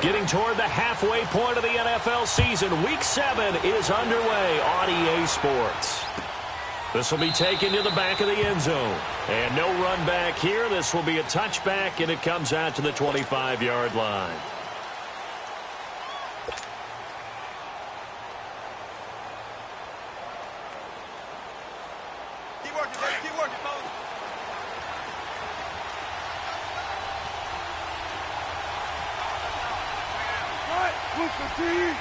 Getting toward the halfway point of the NFL season. Week 7 is underway on EA Sports. This will be taken to the back of the end zone. And no run back here. This will be a touchback, and it comes out to the 25-yard line. Keep working, baby. Keep working, Moses. Push the team.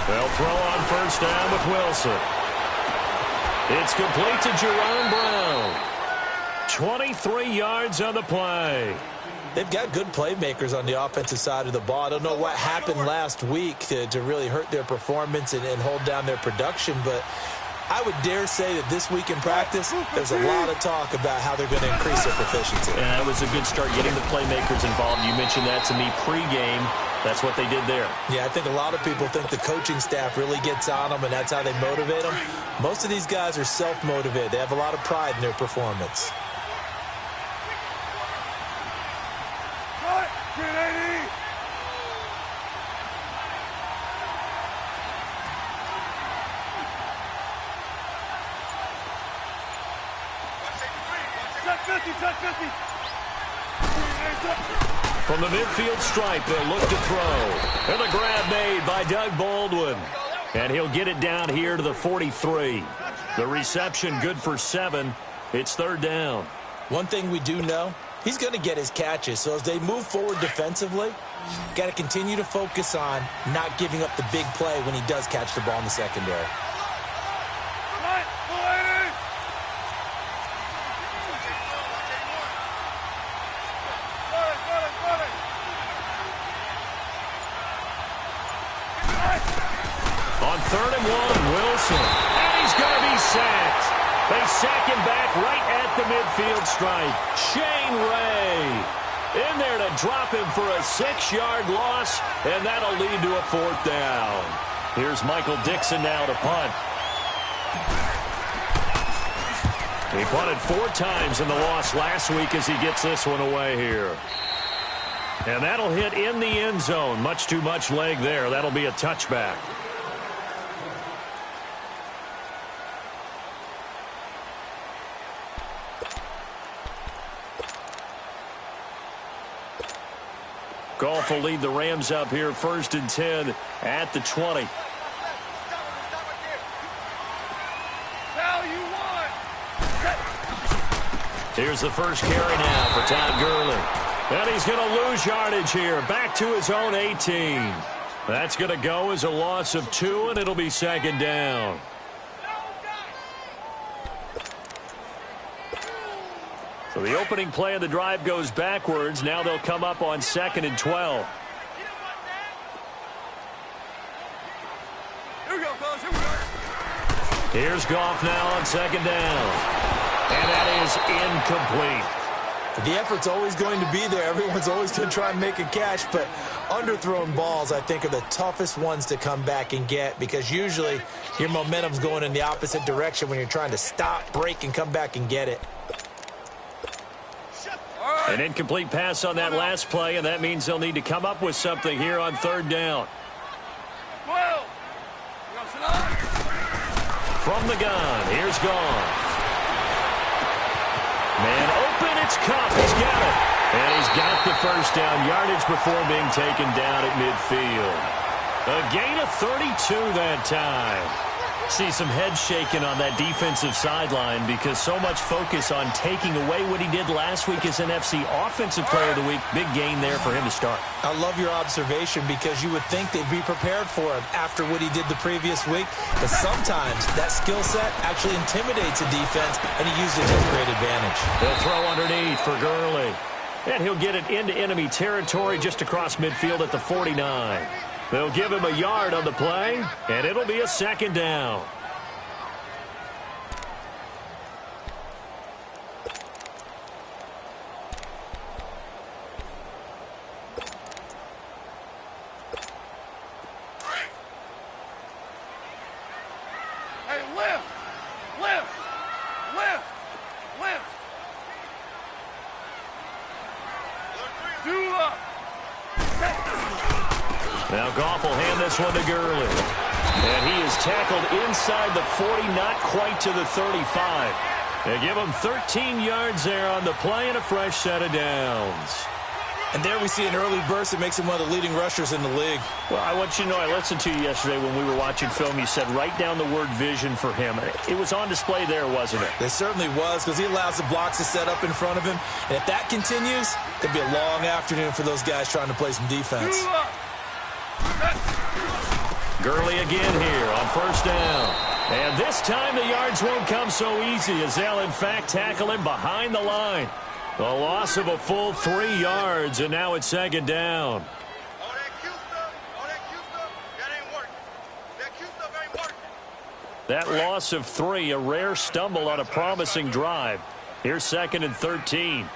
They'll throw on first down with Wilson. It's complete to Jerome Brown. 23 yards on the play. They've got good playmakers on the offensive side of the ball. I don't know what happened last week to really hurt their performance and hold down their production, but I would dare say that this week in practice, there's a lot of talk about how they're going to increase their proficiency. And that was a good start, getting the playmakers involved. You mentioned that to me pregame. That's what they did there. Yeah, I think a lot of people think the coaching staff really gets on them, and that's how they motivate them. Most of these guys are self-motivated. They have a lot of pride in their performance. Kidnatty. Check 50, check 50. From the midfield stripe, they'll look to throw. And the grab made by Doug Baldwin. And he'll get it down here to the 43. The reception good for 7. It's third down. One thing we do know, he's going to get his catches. So as they move forward defensively, got to continue to focus on not giving up the big play when he does catch the ball in the secondary. On 3rd and 1, Wilson. And he's going to be sacked. They sack him back right at the midfield stripe. Shane Ray in there to drop him for a 6-yard loss, and that'll lead to a 4th down. Here's Michael Dixon now to punt. He punted 4 times in the loss last week as he gets this one away here. And that'll hit in the end zone. Much too much leg there. That'll be a touchback. Goff will lead the Rams up here 1st and 10 at the 20. Here's the first carry now for Todd Gurley. And he's going to lose yardage here. Back to his own 18. That's going to go as a loss of 2, and it'll be 2nd down. So the opening play of the drive goes backwards. Now they'll come up on 2nd and 12. Here we go, fellas. Here we go. Here's Goff now on 2nd down. And that is incomplete. The effort's always going to be there. Everyone's always going to try and make a catch, but underthrown balls, I think, are the toughest ones to come back and get because usually your momentum's going in the opposite direction when you're trying to stop, break, and come back and get it. An incomplete pass on that last play, and that means they'll need to come up with something here on 3rd down. From the gun, here's Goff. Man open, it's Cup. He's got it. And he's got the first down yardage before being taken down at midfield. A gain of 32 that time. See some head shaking on that defensive sideline because so much focus on taking away what he did last week as NFC Offensive Player of the Week. Big gain there for him to start. I love your observation because you would think they'd be prepared for him after what he did the previous week. But sometimes that skill set actually intimidates a defense, and he used it to his great advantage. They'll throw underneath for Gurley. And he'll get it into enemy territory just across midfield at the 49. They'll give him a yard on the play, and it'll be a 2nd down. Now Goff will hand this one to Gurley. And he is tackled inside the 40, not quite to the 35. They give him 13 yards there on the play and a fresh set of downs. And there we see an early burst that makes him one of the leading rushers in the league. Well, I want you to know, I listened to you yesterday when we were watching film. You said write down the word vision for him. It was on display there, wasn't it? It certainly was, because he allows the blocks to set up in front of him. And if that continues, it could be a long afternoon for those guys trying to play some defense. Gurley again here on first down. And this time the yards won't come so easy as they'll, in fact, tackle him behind the line. A loss of a full 3 yards, and now it's second down. That loss of 3, a rare stumble on a promising drive. Here's second and 13.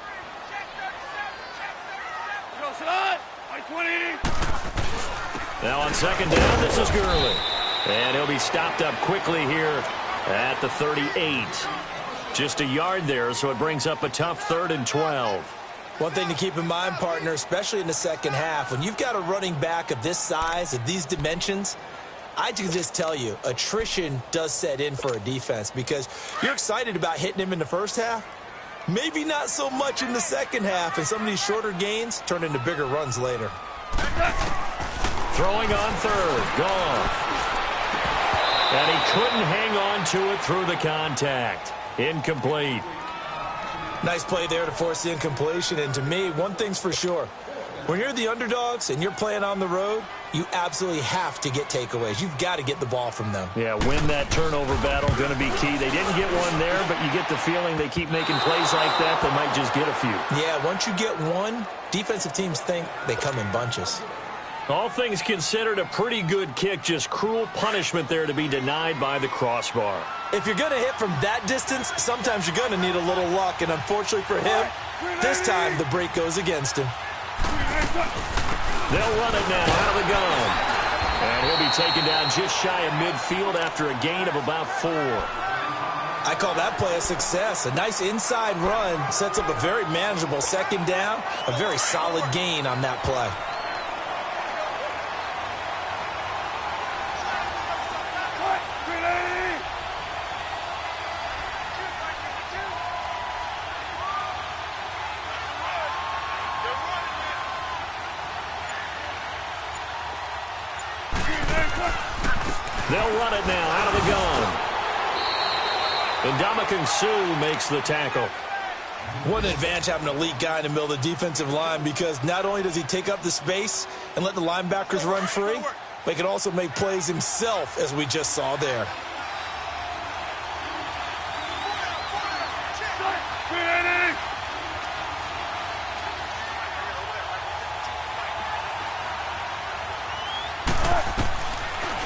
Now on second down, this is Gurley. And he'll be stopped up quickly here at the 38. Just a yard there, so it brings up a tough 3rd and 12. One thing to keep in mind, partner, especially in the second half, when you've got a running back of this size, of these dimensions, I can just tell you, attrition does set in for a defense because you're excited about hitting him in the first half. Maybe not so much in the second half, and some of these shorter gains turn into bigger runs later. Throwing on third, Goff. And he couldn't hang on to it through the contact. Incomplete. Nice play there to force the incompletion. And to me, one thing's for sure. When you're the underdogs and you're playing on the road, you absolutely have to get takeaways. You've got to get the ball from them. Yeah, win that turnover battle, going to be key. They didn't get one there, but you get the feeling they keep making plays like that, they might just get a few. Yeah, once you get one, defensive teams think they come in bunches. All things considered, a pretty good kick, just cruel punishment there to be denied by the crossbar. If you're going to hit from that distance, sometimes you're going to need a little luck, and unfortunately for him, this time the break goes against him. They'll run it now out of the gun. And he'll be taken down just shy of midfield after a gain of about 4. I call that play a success. A nice inside run sets up a very manageable second down, a very solid gain on that play. They'll run it now out of the gun. And Ndamukong Suh makes the tackle. What an advantage having an elite guy in the middle of the defensive line, because not only does he take up the space and let the linebackers run free, but he can also make plays himself, as we just saw there.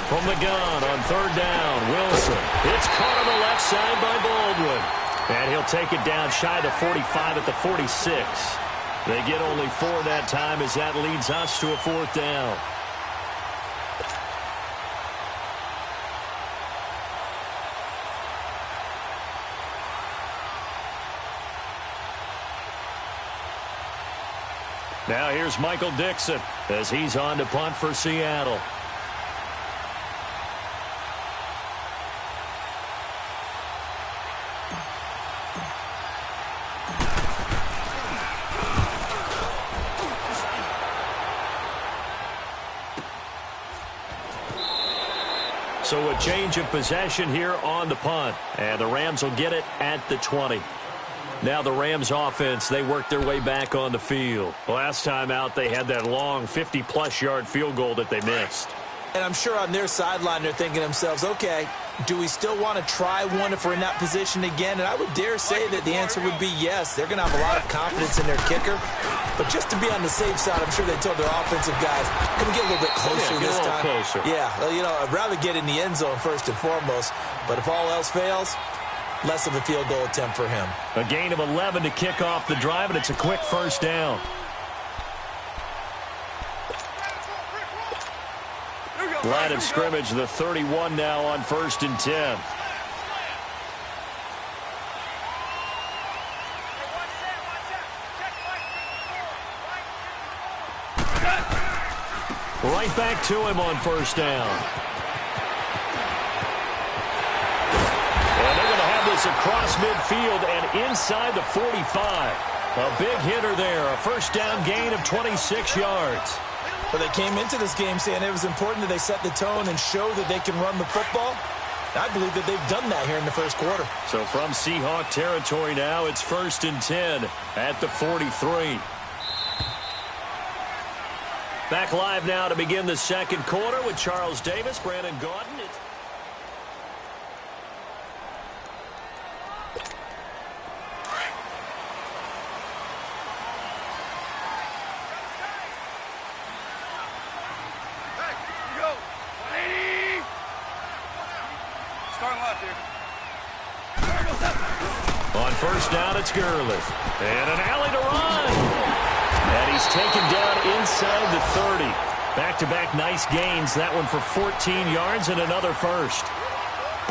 From the gun on third down, Wilson. It's caught on the left side by Baldwin. And he'll take it down shy of the 45 at the 46. They get only 4 that time as that leads us to a 4th down. Now here's Michael Dixon as he's on to punt for Seattle. So a change of possession here on the punt. And the Rams will get it at the 20. Now the Rams offense, they work their way back on the field. Last time out, they had that long 50-plus yard field goal that they missed. And I'm sure on their sideline, they're thinking to themselves, okay, do we still want to try one if we're in that position again? And I would dare say that the answer would be yes. They're going to have a lot of confidence in their kicker. But just to be on the safe side, I'm sure they told their offensive guys, can we get a little bit closer this time? Closer. Yeah, you know, I'd rather get in the end zone first and foremost. But if all else fails, less of a field goal attempt for him. A gain of 11 to kick off the drive, and it's a quick first down. Line of scrimmage, the 31 now on 1st and 10. Right back to him on first down. And they're going to have this across midfield and inside the 45. A big hitter there. A first down gain of 26 yards. Well, they came into this game saying it was important that they set the tone and show that they can run the football. I believe that they've done that here in the first quarter. So from Seahawk territory now, it's 1st and 10 at the 43. Back live now to begin the second quarter with Charles Davis, Brandon Gaudin. On first down, it's Gurley. And an alley to run. And he's taken down inside the 30. Back-to-back nice gains. That one for 14 yards and another first.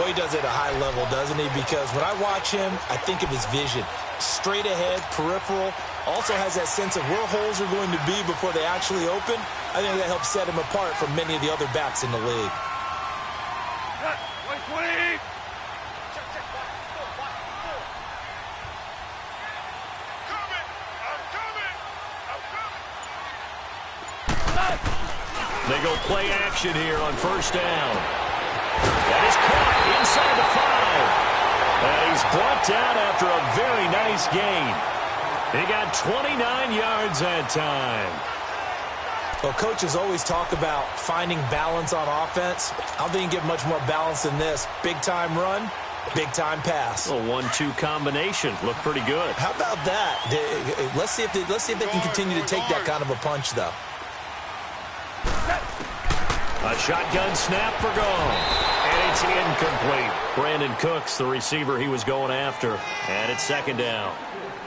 Boy, he does it at a high level, doesn't he? Because when I watch him, I think of his vision. Straight ahead, peripheral. Also has that sense of where holes are going to be before they actually open. I think that helps set him apart from many of the other backs in the league. 20. They go play action here on first down. That is caught inside the 5. And he's brought down after a very nice gain. He got 29 yards that time. Well, coaches always talk about finding balance on offense. I don't think you get much more balance than this. Big-time run, big-time pass. A 1-2 combination. Looked pretty good. How about that? Let's see if they can continue to take that kind of a punch, though. A shotgun snap for gone. And it's incomplete. Brandon Cooks, the receiver he was going after. And it's second down.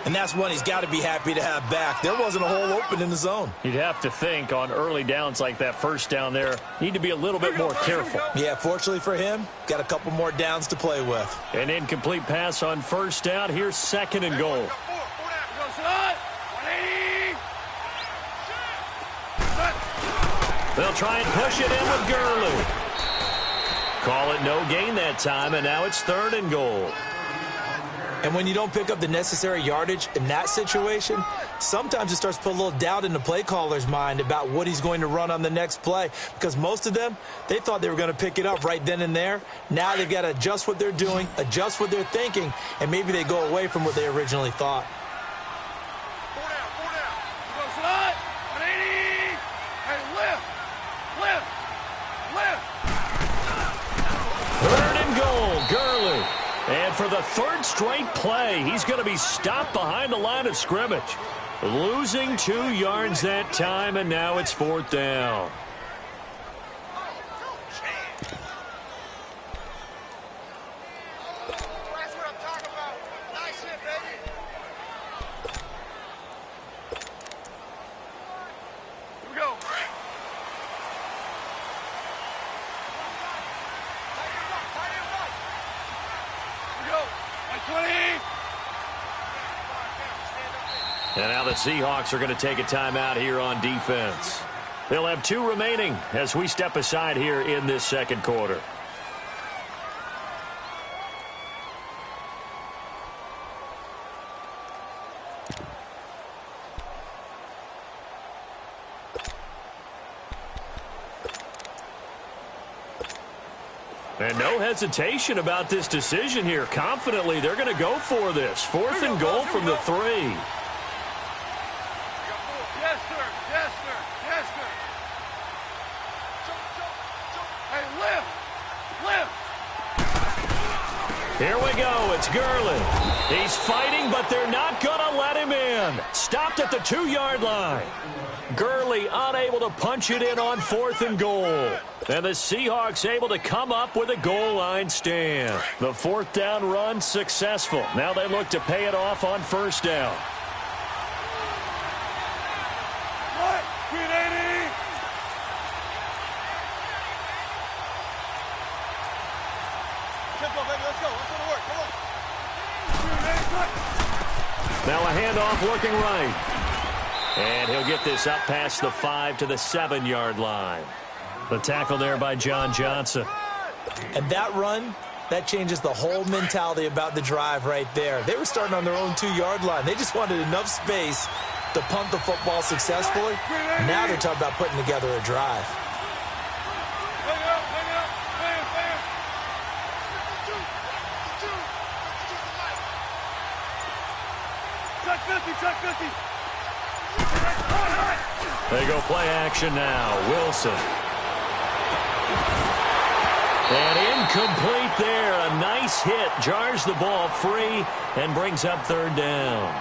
And that's one he's got to be happy to have back. There wasn't a hole open in the zone. You'd have to think on early downs like that first down there, need to be a little bit more careful. Yeah, fortunately for him, got a couple more downs to play with. An incomplete pass on first down. Here's second and goal. They'll try and push it in with Gurley. Call it no gain that time, and now it's third and goal. And when you don't pick up the necessary yardage in that situation, sometimes it starts to put a little doubt in the play caller's mind about what he's going to run on the next play. Because most of them, they thought they were going to pick it up right then and there. Now they've got to adjust what they're doing, adjust what they're thinking, and maybe they go away from what they originally thought. Third and goal, Gurley. And for the third straight play, he's going to be stopped behind the line of scrimmage. Losing 2 yards that time, and now it's fourth down. That's what I'm talking about. Nice hit, baby. Here we go. And now the Seahawks are going to take a timeout here on defense. They'll have 2 remaining as we step aside here in this second quarter. And no hesitation about this decision here. Confidently, they're going to go for this. Fourth and goal from the 3. Yes, sir. Yes, sir. Yes, sir. Hey, lift. Lift. Here we go. It's Gurley. He's fighting, but they're not going to let him in. Stopped at the 2-yard line. Gurley unable to punch it in on fourth and goal. And the Seahawks able to come up with a goal line stand. The fourth down run successful. Now they look to pay it off on first down. What? Kidnatty. Tempo, baby. Let's go. Let's go to work. Come on. Now a handoff working right. And he'll get this up past the 5 to the 7-yard line. The tackle there by John Johnson. And that run, that changes the whole mentality about the drive right there. They were starting on their own 2-yard line. They just wanted enough space to punt the football successfully. Now they're talking about putting together a drive. They go play action now. Wilson. And incomplete there. A nice hit. Jars the ball free and brings up 3rd down.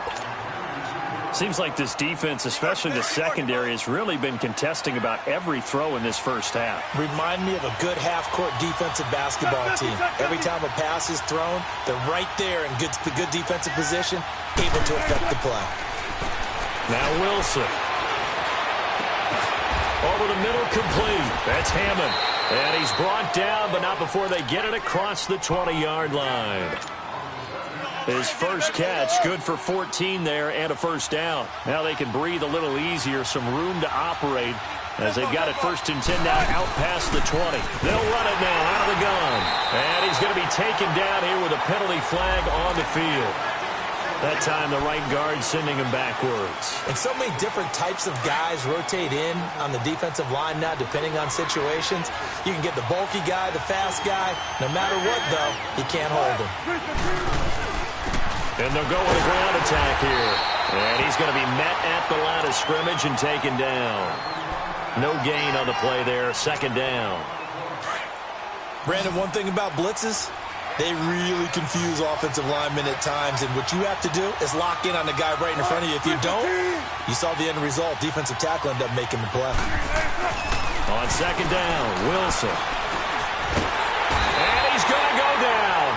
Seems like this defense, especially the secondary, has really been contesting about every throw in this first half. Remind me of a good half-court defensive basketball team. Every time a pass is thrown, they're right there in the good defensive position, able to affect the play. Now Wilson. Over the middle, complete. That's Hammond. And he's brought down, but not before they get it across the 20-yard line. His first catch, good for 14 there and a first down. Now they can breathe a little easier, some room to operate as they've got it 1st and 10 now out past the 20. They'll run it now out of the gun. And he's going to be taken down here with a penalty flag on the field. That time the right guard sending him backwards. And so many different types of guys rotate in on the defensive line now depending on situations. You can get the bulky guy, the fast guy. No matter what, though, you can't hold him. And they'll go with a ground attack here. And he's going to be met at the line of scrimmage and taken down. No gain on the play there. 2nd down. Brandon, one thing about blitzes, they really confuse offensive linemen at times, and what you have to do is lock in on the guy right in front of you. If you don't, you saw the end result. Defensive tackle ended up making the play. On 2nd down, Wilson. And he's going to go down.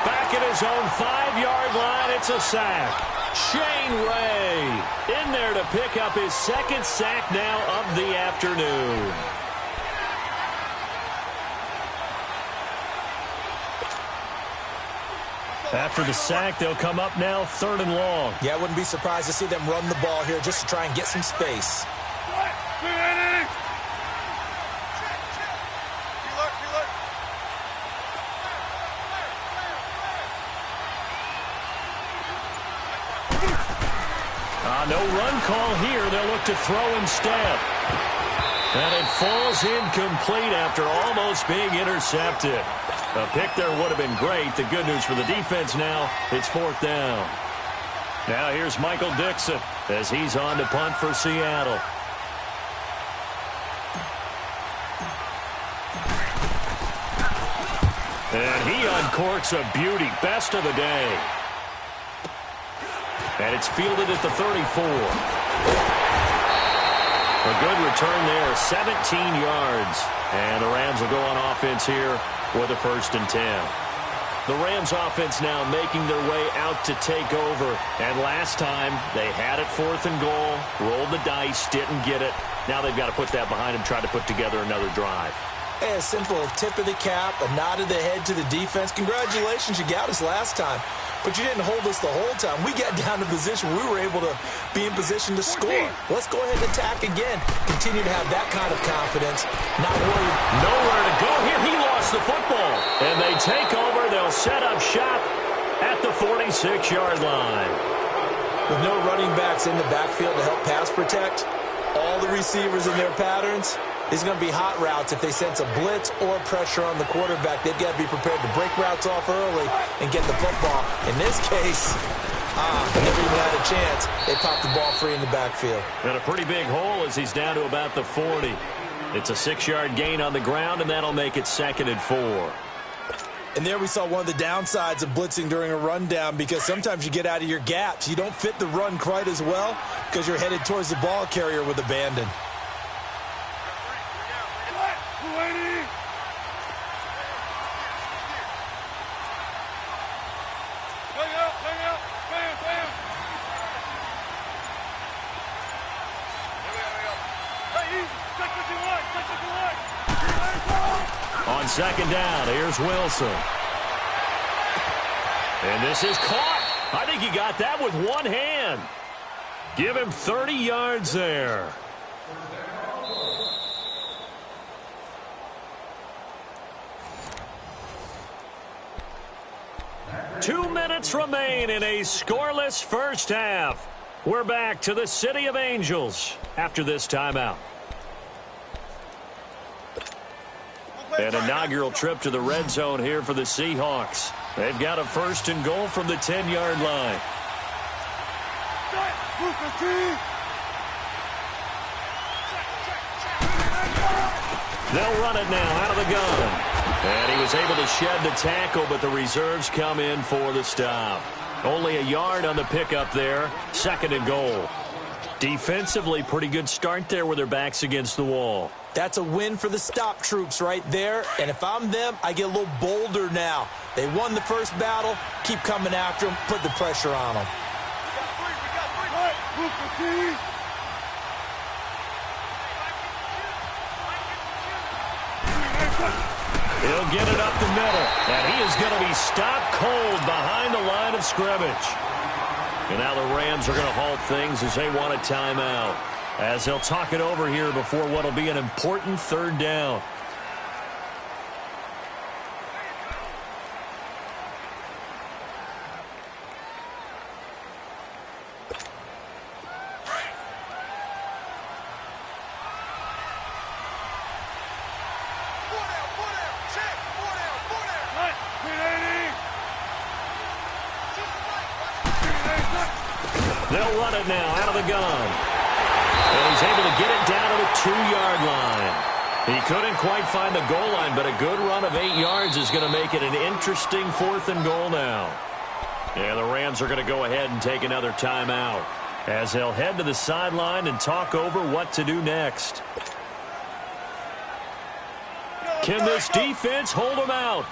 Back at his own 5-yard line, it's a sack. Shane Ray in there to pick up his 2nd sack now of the afternoon. After the sack, they'll come up now 3rd and long. Yeah, I wouldn't be surprised to see them run the ball here just to try and get some space. No run call here. They'll look to throw instead. And it falls incomplete after almost being intercepted. A pick there would have been great. The good news for the defense now, it's 4th down. Now here's Michael Dixon as he's on to punt for Seattle. And he uncorks a beauty. Best of the day. And it's fielded at the 34. A good return there, 17 yards. And the Rams will go on offense here with a 1st and 10. The Rams offense now making their way out to take over. And last time, they had it 4th and goal, rolled the dice, didn't get it. Now they've got to put that behind them, try to put together another drive. Hey, a simple tip of the cap, a nod of the head to the defense. Congratulations, you got us last time. But you didn't hold us the whole time. We got down to position we were able to be in position to score. Let's go ahead and attack again. Continue to have that kind of confidence. Not worried. Nowhere to go here. He lost the football. And they take over. They'll set up shop at the 46-yard line. With no running backs in the backfield to help pass protect, all the receivers in their patterns, these are going to be hot routes. If they sense a blitz or pressure on the quarterback, they've got to be prepared to break routes off early and get the football. In this case, they never even had a chance. They popped the ball free in the backfield. And a pretty big hole as he's down to about the 40. It's a 6-yard gain on the ground, and that'll make it 2nd and 4. And there we saw one of the downsides of blitzing during a rundown, because sometimes you get out of your gaps. You don't fit the run quite as well because you're headed towards the ball carrier with abandon. On 2nd down, here's Wilson. And this is caught. I think he got that with one hand. Give him 30 yards there. Two minutes remain in a scoreless first half. We're back to the City of Angels after this timeout. An inaugural trip to the red zone here for the Seahawks. They've got a 1st and goal from the 10-yard line. They'll run it now out of the gun. And he was able to shed the tackle, but the reserves come in for the stop. Only a yard on the pickup there. 2nd and goal. Defensively, pretty good start there with their backs against the wall. That's a win for the stop troops right there. And if I'm them, I get a little bolder now. They won the first battle. Keep coming after them. Put the pressure on them. He'll get it up the middle. And he is going to be stopped cold behind the line of scrimmage. And now the Rams are going to halt things as they want a timeout, as they'll talk it over here before what will be an important 3rd down. They'll run it now out of the gun. And he's able to get it down to the 2-yard line. He couldn't quite find the goal line, but a good run of 8 yards is going to make it an interesting 4th and goal now. Yeah, the Rams are going to go ahead and take another timeout as they'll head to the sideline and talk over what to do next. Can this defense hold them out?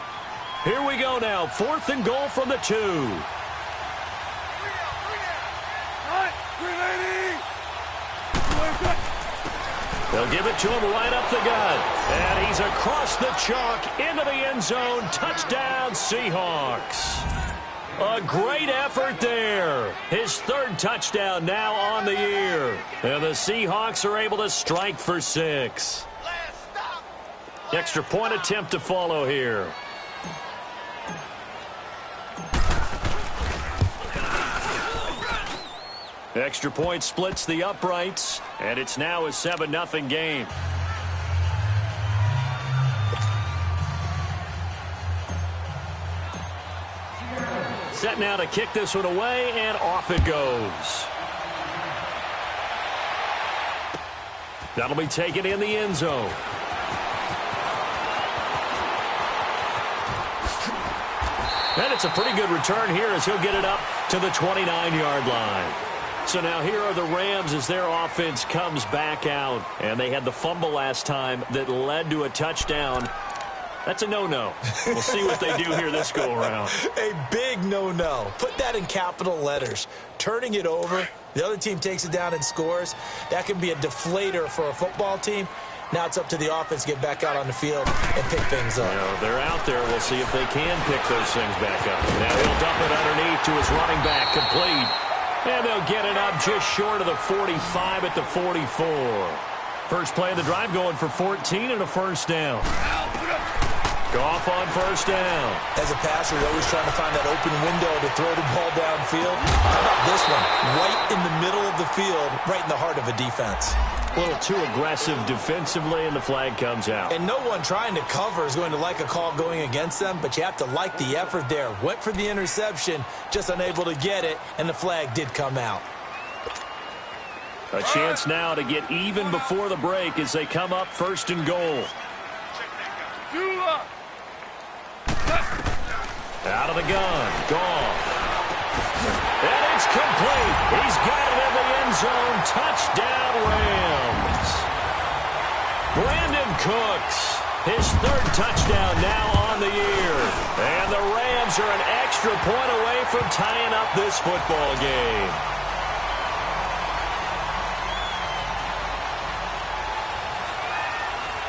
Here we go now. 4th and goal from the 2. They'll give it to him right up the gut. And he's across the chalk into the end zone. Touchdown, Seahawks. A great effort there. His 3rd touchdown now on the year. And the Seahawks are able to strike for 6. Extra point attempt to follow here. Extra point splits the uprights, and it's now a 7-0 game. Set now to kick this one away, and off it goes. That'll be taken in the end zone. And it's a pretty good return here as he'll get it up to the 29-yard line. So now here are the Rams as their offense comes back out. And they had the fumble last time that led to a touchdown. That's a no-no. We'll see what they do here this go-around. A big no-no. Put that in capital letters. Turning it over, the other team takes it down and scores. That can be a deflator for a football team. Now it's up to the offense to get back out on the field and pick things up. They're out there. We'll see if they can pick those things back up. Now he'll dump it underneath to his running back, complete. And they'll get it up just short of the 45 at the 44. First play of the drive going for 14 and a 1st down. Goff on 1st down. As a passer, you're always trying to find that open window to throw the ball downfield. How about this one? Right in the middle of the field, right in the heart of a defense. A little too aggressive defensively, and the flag comes out. And no one trying to cover is going to like a call going against them, but you have to like the effort there. Went for the interception, just unable to get it, and the flag did come out. A chance now to get even before the break as they come up 1st and goal. Out of the gun, Goff. And it's complete. He's got it in the end zone. Touchdown, Rams. Brandon Cooks, his 3rd touchdown now on the year. And the Rams are an extra point away from tying up this football game.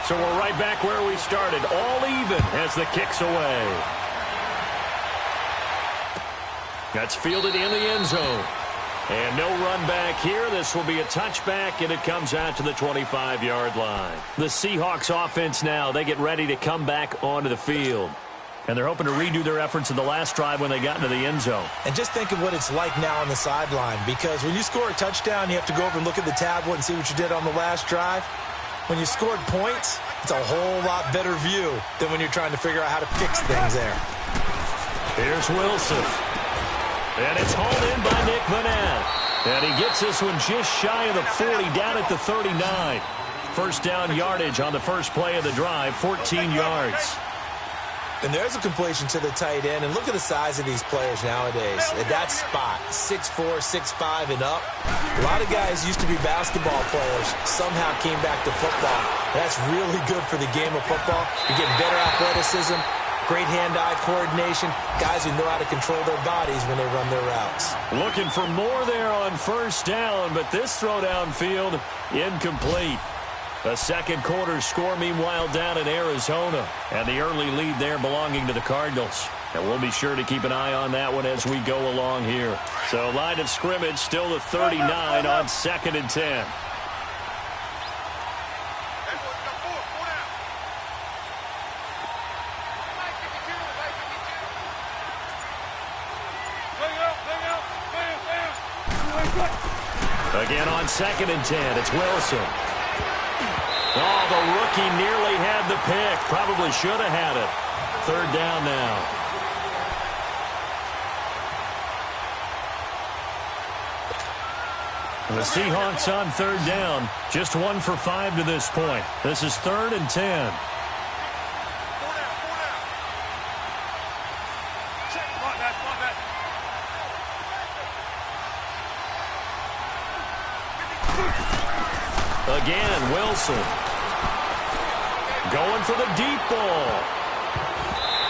So we're right back where we started, all even as the kick's away. That's fielded in the end zone. And no run back here. This will be a touchback, and it comes out to the 25-yard line. The Seahawks offense now, they get ready to come back onto the field. And they're hoping to redo their efforts in the last drive when they got into the end zone. And just think of what it's like now on the sideline, because when you score a touchdown, you have to go over and look at the tablet and see what you did on the last drive. When you scored points, it's a whole lot better view than when you're trying to figure out how to fix things there. Here's Wilson. And it's hauled in by Nick Vanette. And he gets this one just shy of the 40, down at the 39. First down yardage on the first play of the drive, 14 yards. And there's a completion to the tight end. And look at the size of these players nowadays. At that spot, 6'4", 6'5", and up. A lot of guys used to be basketball players, somehow came back to football. That's really good for the game of football. You get better athleticism, great hand-eye coordination, guys who know how to control their bodies when they run their routes. Looking for more there on first down, but this throw downfield, incomplete. A second quarter score, meanwhile, down in Arizona. And the early lead there belonging to the Cardinals. And we'll be sure to keep an eye on that one as we go along here. So line of scrimmage still the 39 on 2nd and 10. Again on 2nd and 10, it's Wilson. Oh, the rookie nearly had the pick. Probably should have had it. Third down now. The Seahawks on third down. Just 1 for 5 to this point. This is 3rd and 10. Again, Wilson. Going for the deep ball.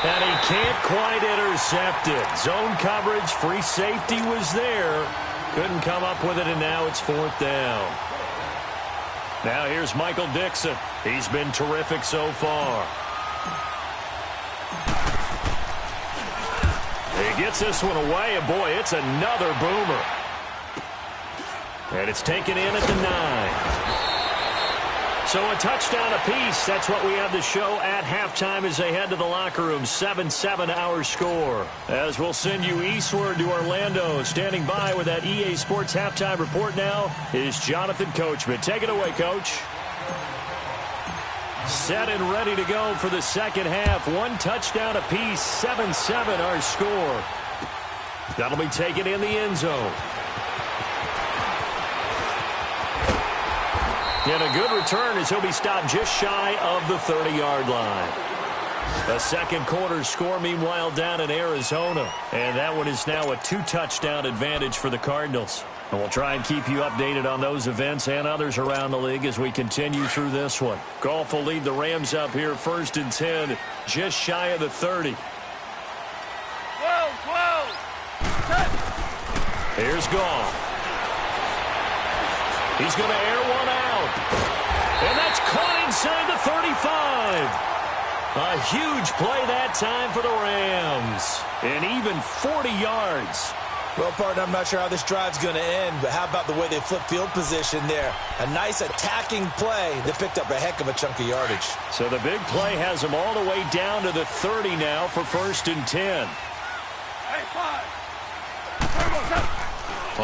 And he can't quite intercept it. Zone coverage, free safety was there. Couldn't come up with it, and now it's 4th down. Now here's Michael Dixon. He's been terrific so far. He gets this one away, and boy, it's another boomer. And it's taken in at the 9. So a touchdown apiece. That's what we have to show at halftime as they head to the locker room. 7-7 our score. As we'll send you eastward to Orlando. Standing by with that EA Sports halftime report now is Jonathan Coachman. Take it away, Coach. Set and ready to go for the second half. 1 touchdown apiece. 7-7 our score. That'll be taken in the end zone. And a good return as he'll be stopped just shy of the 30-yard line. A second quarter score, meanwhile, down in Arizona. And that one is now a 2-touchdown advantage for the Cardinals. And we'll try and keep you updated on those events and others around the league as we continue through this one. Goff will lead the Rams up here 1st and 10, just shy of the 30. 12. Here's Goff. He's going to air one out. And that's caught inside the 35. A huge play that time for the Rams. And even 40 yards. Well, partner, I'm not sure how this drive's going to end, but how about the way they flip field position there? A nice attacking play that picked up a heck of a chunk of yardage. So the big play has them all the way down to the 30 now for 1st and 10. Hey, 5.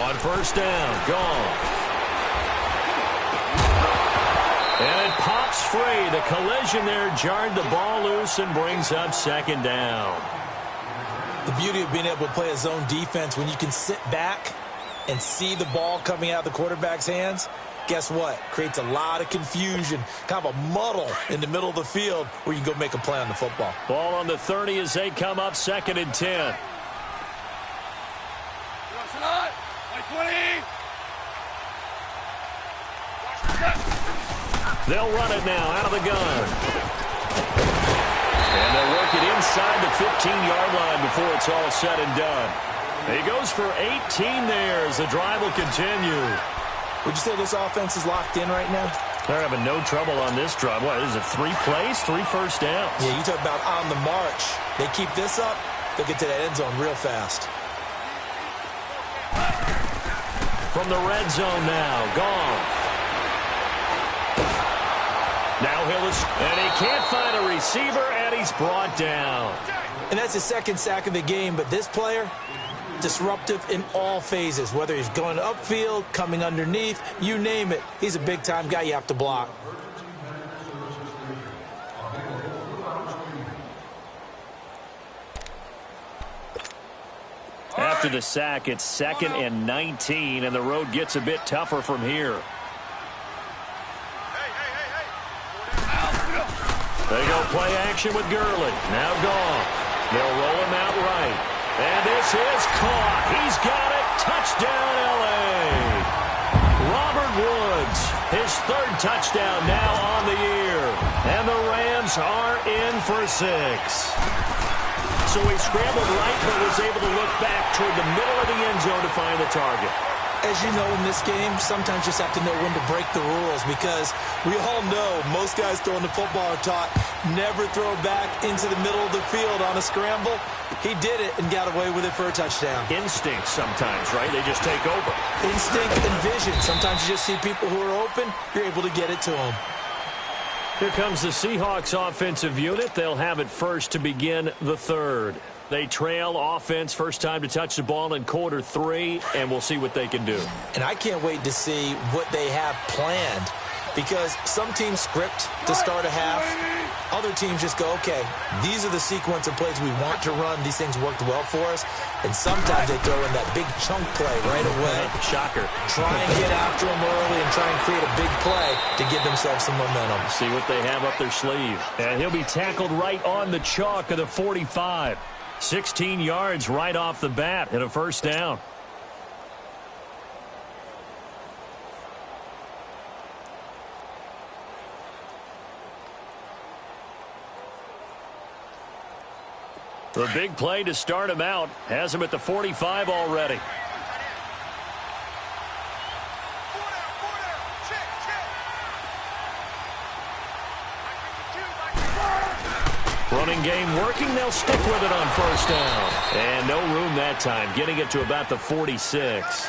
On first down, gone. And it pops free. The collision there jarred the ball loose and brings up 2nd down. The beauty of being able to play a zone defense when you can sit back and see the ball coming out of the quarterback's hands, guess what? Creates a lot of confusion, kind of a muddle in the middle of the field where you can go make a play on the football. Ball on the 30 as they come up 2nd and 10. They'll run it now out of the gun. And they'll work it inside the 15-yard line before it's all said and done. He goes for 18 there as the drive will continue. Would you say this offense is locked in right now? They're having no trouble on this drive. What is it, 3 plays, 3 first downs? Yeah, you talk about on the march. They keep this up, they'll get to that end zone real fast. From the red zone now, Goff. Now and he can't find a receiver, and he's brought down. And that's his second sack of the game, but this player, disruptive in all phases, whether he's going upfield, coming underneath, you name it. He's a big-time guy you have to block. After the sack, it's 2nd and 19, and the road gets a bit tougher from here. They go play action with Gurley. Now Goff. They'll roll him out right. And this is caught. He's got it. Touchdown, L.A. Robert Woods, his 3rd touchdown now on the year. And the Rams are in for 6. So he scrambled right, but was able to look back toward the middle of the end zone to find the target. As you know, in this game, sometimes you just have to know when to break the rules, because we all know most guys throwing the football are taught never throw back into the middle of the field on a scramble. He did it and got away with it for a touchdown. Instinct sometimes, right? They just take over. Instinct and vision. Sometimes you just see people who are open, you're able to get it to them. Here comes the Seahawks offensive unit. They'll have it first to begin the 3rd. They trail offense, first time to touch the ball in quarter 3, and we'll see what they can do. And I can't wait to see what they have planned, because some teams script to start a half. Other teams just go, okay, these are the sequence of plays we want to run. These things worked well for us. And sometimes they throw in that big chunk play right away. Shocker. Try and get after them early and try and create a big play to give themselves some momentum. See what they have up their sleeve. And he'll be tackled right on the chalk of the 45. 16 yards right off the bat and a first down. The big play to start him out has him at the 45 already. Running game working. They'll stick with it on first down. And no room that time, getting it to about the 46.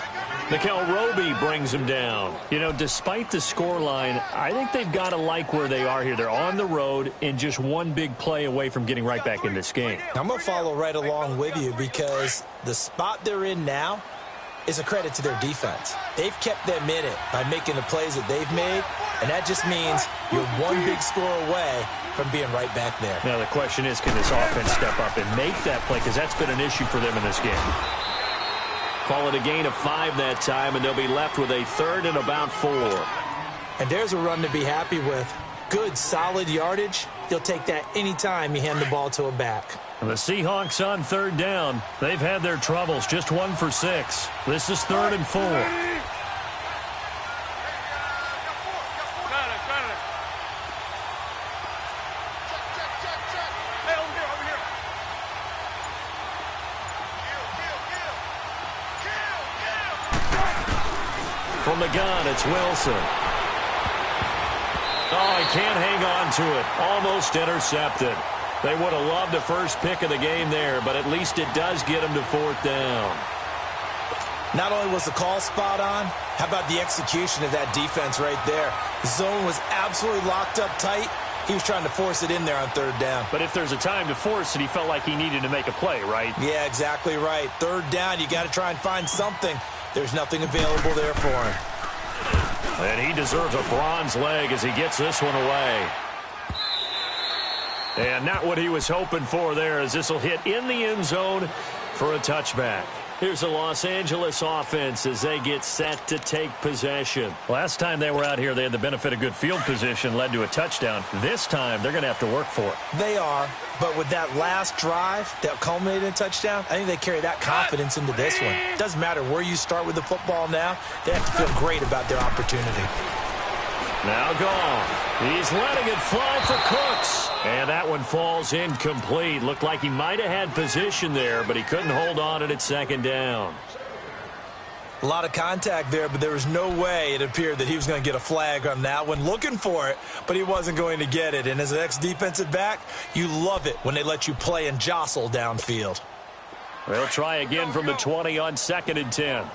Mikel Roby brings him down. You know, despite the scoreline, I think they've got to like where they are here. They're on the road and just one big play away from getting right back in this game. I'm going to follow right along with you, because the spot they're in now is a credit to their defense. They've kept them in it by making the plays that they've made, and that just means you're one big score away from being right back there. Now the question is, can this offense step up and make that play, because that's been an issue for them in this game. Call it a gain of 5 that time, and they'll be left with a 3rd and about 4. And there's a run to be happy with. Good, solid yardage. You'll take that anytime you hand the ball to a back. And the Seahawks on 3rd down. They've had their troubles, just 1 for 6. This is 3rd and 4. From the gun, it's Wilson. Oh, he can't hang on to it. Almost intercepted. They would have loved the first pick of the game there, but at least it does get him to 4th down. Not only was the call spot on, how about the execution of that defense right there? The zone was absolutely locked up tight. He was trying to force it in there on 3rd down. But if there's a time to force it, he felt like he needed to make a play, right? Yeah, exactly right. 3rd down, you got to try and find something. There's nothing available there for him. And he deserves a bronze leg as he gets this one away. And not what he was hoping for there, as this will hit in the end zone for a touchback. Here's the Los Angeles offense as they get set to take possession. Last time they were out here, they had the benefit of good field position, led to a touchdown. This time, they're going to have to work for it. They are, but with that last drive that culminated in a touchdown, I think they carry that confidence into this one. It doesn't matter where you start with the football now. They have to feel great about their opportunity. Now Goff. He's letting it fly for Cooks. And that one falls incomplete. Looked like he might have had position there, but he couldn't hold on it at 2nd down. A lot of contact there, but there was no way it appeared that he was going to get a flag on that one. Looking for it, but he wasn't going to get it. And as an ex-defensive back, you love it when they let you play and jostle downfield. They'll try again from the 20 on 2nd and 10.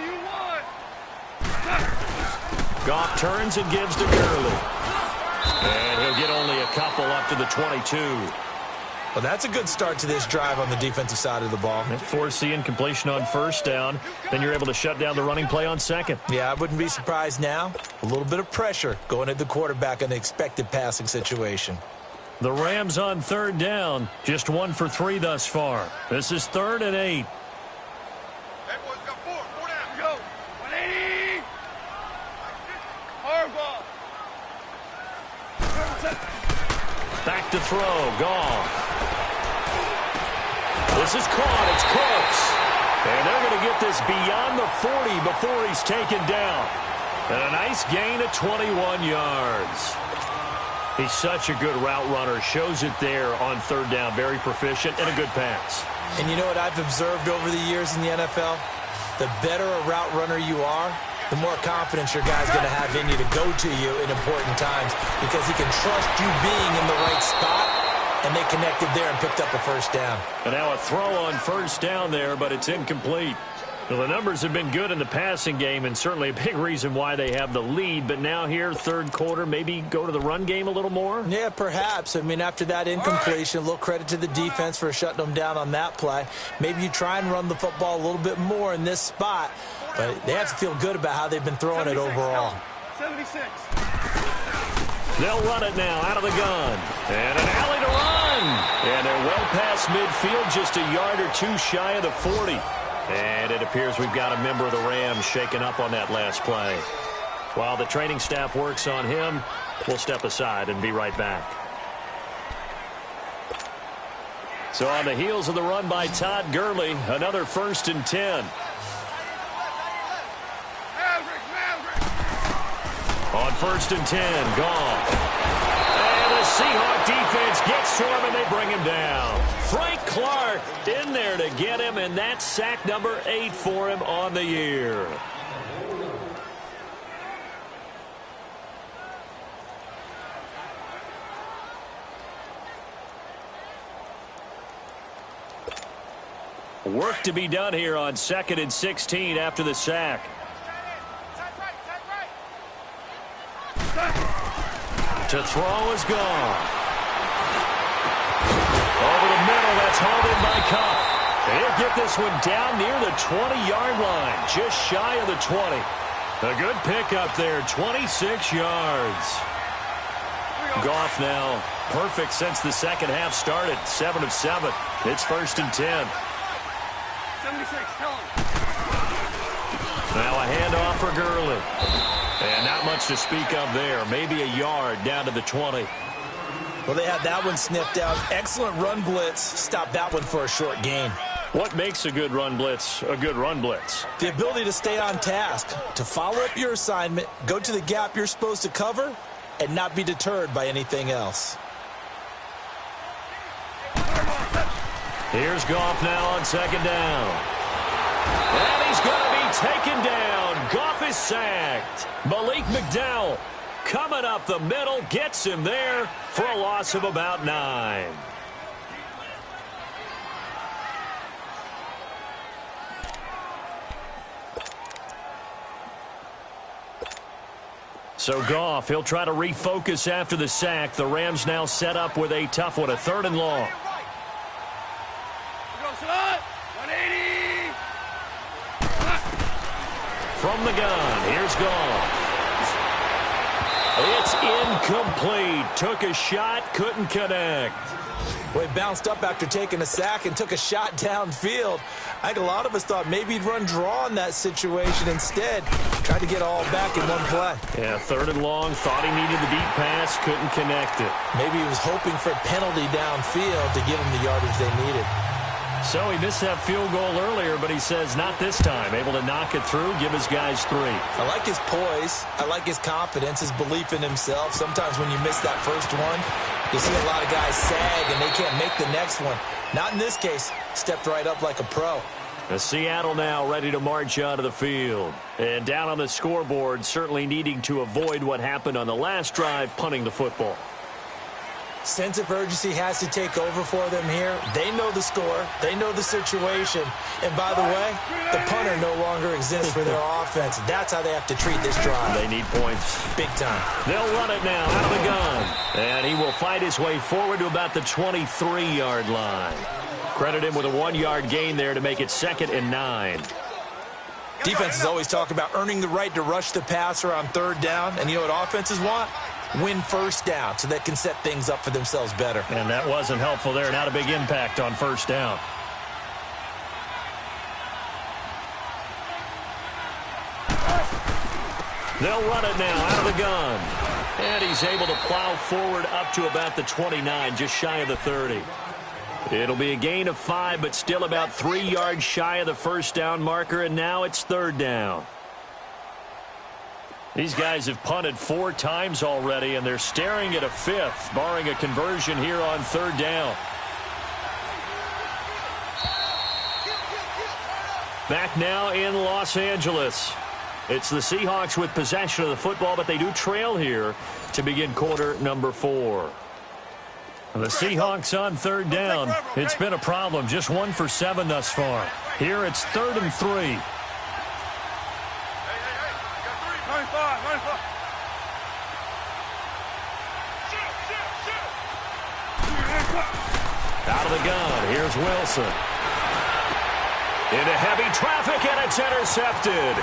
you want. Goff turns and gives to Gurley. And he'll get only a couple up to the 22. Well, that's a good start to this drive on the defensive side of the ball. Force the incompletion on first down. Then you're able to shut down the running play on second. Yeah, I wouldn't be surprised now. A little bit of pressure going at the quarterback in the expected passing situation. The Rams on third down. Just 1 for 3 thus far. This is 3rd and 8. Hey, boys, got 4. 4 down. Go. 180. Hard ball. Back to throw. Goff. This is caught. It's close. And they're going to get this beyond the 40 before he's taken down. And a nice gain of 21 yards. He's such a good route runner. Shows it there on third down. Very proficient and a good pass. And you know what I've observed over the years in the NFL? The better a route runner you are, the more confidence your guy's going to have in you to go to you in important times because he can trust you being in the right spot, and they connected there and picked up a first down. And now a throw on first down there, but it's incomplete. Well, the numbers have been good in the passing game and certainly a big reason why they have the lead. But now here, third quarter, maybe go to the run game a little more? Yeah, perhaps. I mean, after that incompletion, a little credit to the defense for shutting them down on that play. Maybe you try and run the football a little bit more in this spot. But they have to feel good about how they've been throwing it overall. 76. They'll run it now out of the gun. And an alley to run. And they're well past midfield, just a yard or two shy of the 40. And it appears we've got a member of the Rams shaken up on that last play. While the training staff works on him, we'll step aside and be right back. So on the heels of the run by Todd Gurley, another 1st and 10. On 1st and 10, Goff. And the Seahawk defense gets to him, and they bring him down. Frank Clark in there to get him, and that's sack number 8 for him on the year. Work to be done here on 2nd and 16 after the sack. To throw is Goff. Over the middle, that's hauled in by Cup. He'll get this one down near the 20-yard line, just shy of the 20. A good pickup there, 26 yards. Goff now perfect since the second half started, 7 of 7. It's 1st and 10. 76, tell him. Now a handoff for Gurley. And not much to speak of there. Maybe a yard down to the 20. Well, they had that one sniffed out. Excellent run blitz. Stopped that one for a short gain. What makes a good run blitz a good run blitz? The ability to stay on task, to follow up your assignment, go to the gap you're supposed to cover, and not be deterred by anything else. Here's Goff now on 2nd down. And he's going to be taken down. Goff is sacked. Malik McDowell coming up the middle, gets him there for a loss of about 9. So Goff, he'll try to refocus after the sack. The Rams now set up with a tough one, a 3rd and long. From the gun, here's Goff. It's incomplete. Took a shot, couldn't connect. Well, he bounced up after taking a sack and took a shot downfield. I think a lot of us thought maybe he'd run draw in that situation. Instead, tried to get all back in one play. Yeah, 3rd and long, thought he needed the deep pass, couldn't connect it. Maybe he was hoping for a penalty downfield to give him the yardage they needed. So he missed that field goal earlier, but he says not this time. Able to knock it through, give his guys 3. I like his poise. I like his confidence, his belief in himself. Sometimes when you miss that first one, you see a lot of guys sag and they can't make the next one. Not in this case. Stepped right up like a pro. Seattle now ready to march out of the field. And down on the scoreboard, certainly needing to avoid what happened on the last drive, punting the football. Sense of urgency has to take over for them here. They know the score. They know the situation. And by the way, the punter no longer exists for their offense. That's how they have to treat this drive. They need points. Big time. They'll run it now out of the gun. And he will fight his way forward to about the 23-yard line. Credit him with a 1-yard gain there to make it 2nd and 9. Defenses always talk about earning the right to rush the passer on 3rd down. And you know what offenses want? Win 1st down so they can set things up for themselves better. And that wasn't helpful there. Not a big impact on 1st down. They'll run it now out of the gun. And he's able to plow forward up to about the 29, just shy of the 30. It'll be a gain of 5, but still about 3 yards shy of the 1st down marker, and now it's 3rd down. These guys have punted 4 times already, and they're staring at a 5th, barring a conversion here on 3rd down. Back now in Los Angeles. It's the Seahawks with possession of the football, but they do trail here to begin quarter number 4. The Seahawks on 3rd down. It's been a problem. Just 1 for 7 thus far. Here it's 3rd and 3. Out of the gun. Here's Wilson. Into heavy traffic, and it's intercepted.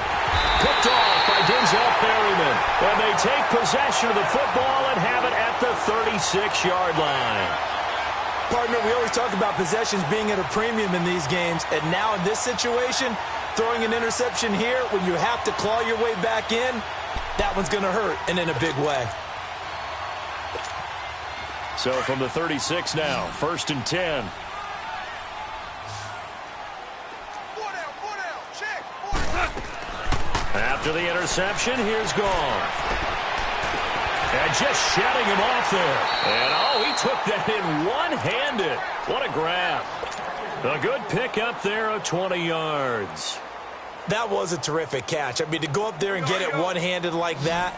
Picked off by Denzel Perryman. And they take possession of the football and have it at the 36-yard line. Partner, we always talk about possessions being at a premium in these games. And now in this situation, throwing an interception here when you have to claw your way back in, that one's going to hurt, and in a big way. So from the 36 now, 1st and 10. After the interception, here's Goff. And just shutting him off there. And, oh, he took that in one-handed. What a grab. A good pick up there of 20 yards. That was a terrific catch. I mean, to go up there and get it one-handed like that,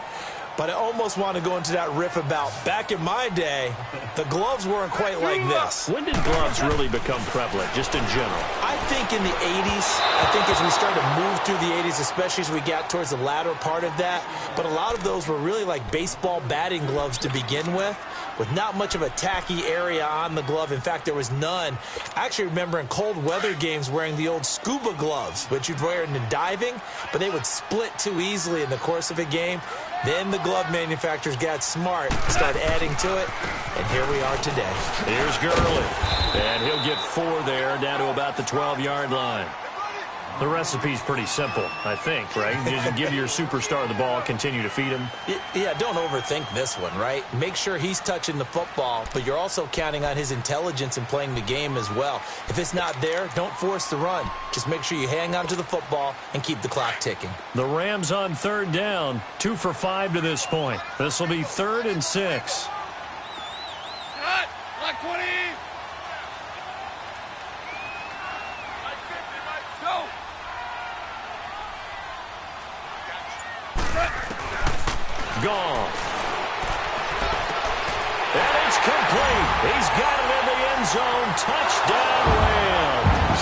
but I almost want to go into that riff about back in my day, the gloves weren't quite like this. When did gloves really become prevalent, just in general? I think in the 80s. I think as we started to move through the 80s, especially as we got towards the latter part of that. But a lot of those were really like baseball batting gloves to begin with not much of a tacky area on the glove. In fact, there was none. I actually remember in cold weather games wearing the old scuba gloves, which you'd wear in the diving, but they would split too easily in the course of a game. Then the glove manufacturers got smart, started adding to it, and here we are today. Here's Gurley, and he'll get 4 there, down to about the 12-yard line. The recipe's pretty simple, I think, right? Just give your superstar the ball, continue to feed him. Yeah, don't overthink this one, right? Make sure he's touching the football, but you're also counting on his intelligence in playing the game as well. If it's not there, don't force the run. Just make sure you hang on to the football and keep the clock ticking. The Rams on 3rd down, 2 for 5 to this point. This will be 3rd and 6. Cut! Like 20! Go! Gone. And it's complete. He's got it in the end zone. Touchdown, Rams.